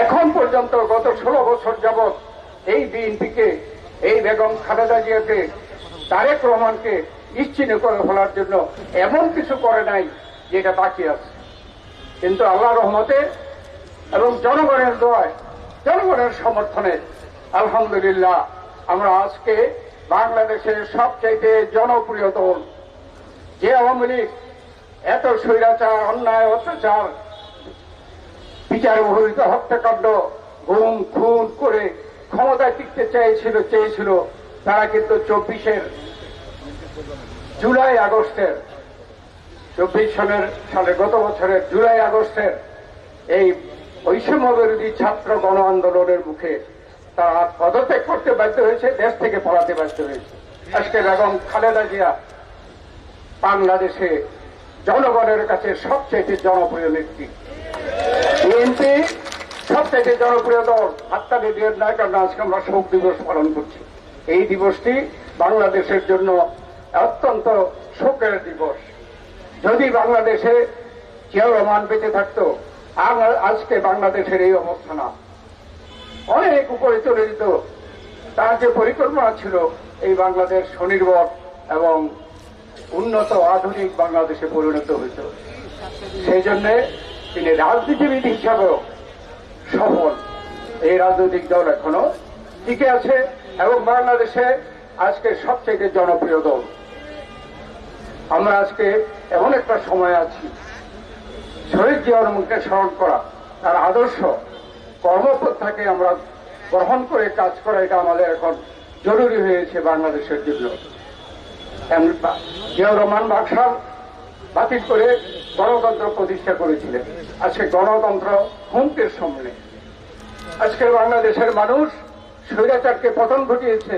এখন পর্যন্ত গত 16 বছর যাবৎ এই বিএনপিকে, এই বেগম খালেদা জিয়াকে, তারেক রহমানকে নিশ্চিহ্ন করে ফেলার জন্য এমন কিছু করে নাই যেটা বাকি আছে। কিন্তু আল্লাহর রহমতে এবং জনগণের দোয়ায়, জনগণের সমর্থনে আলহামদুলিল্লাহ আমরা আজকে বাংলাদেশের সবচাইতে জনপ্রিয় দল, যে আওয়ামী লীগ এত স্বৈরাচার, অন্যায়, অত্যাচার, বিচার বহির্ভূত হত্যাকাণ্ড, গুম খুন করে ক্ষমতায় টিকতে চেয়েছিল, তারা কিন্তু 24 জুলাই আগস্টের 24 সালে গত বছরের জুলাই আগস্টের এই বৈষম্য বিরোধী ছাত্র গণ আন্দোলনের মুখে তারা পদত্যাগ করতে বাধ্য হয়েছে, দেশ থেকে পলাতে বাধ্য হয়েছে। আজকে বেগম খালেদা জিয়া বাংলাদেশে জনগণের কাছে সবচেয়ে জনপ্রিয় নেত্রী। বিএনপি সবচেয়ে জনপ্রিয় দল, হাততালি দিয়ে নয়, কারণ আজকে আমরা শোক দিবস পালন করছি। এই দিবসটি বাংলাদেশের জন্য অত্যন্ত শোকের দিবস। যদি বাংলাদেশে জিয়াউর রহমান বেঁচে থাকতো, আজকে বাংলাদেশের এই অবস্থা না, অনেক উপরে চলে যেত। তার যে পরিকল্পনা ছিল এই বাংলাদেশ স্বনির্ভর এবং উন্নত আধুনিক বাংলাদেশে পরিণত হয়েছে। সেই জন্য তিনি রাজনীতিবিদ হিসাবেও সফল। এই রাজনৈতিক দল এখনো টিকে আছে এবং বাংলাদেশে আজকে সবচেয়ে জনপ্রিয় দল। আমরা আজকে এমন একটা সময় আছি, শহীদ জিয়াউর রহমানকে স্মরণ করা, তার আদর্শ কর্মপন্থাকে আমরা গ্রহণ করে কাজ করা, এটা আমাদের এখন জরুরি হয়েছে বাংলাদেশের জন্য। জিয়াউর রহমান বাকশাল বাতিল করে গণতন্ত্র প্রতিষ্ঠা করেছিলেন। আজকে গণতন্ত্র হুমকির সামনে। আজকে বাংলাদেশের মানুষ স্বৈরাচারকে পতন ঘটিয়েছে,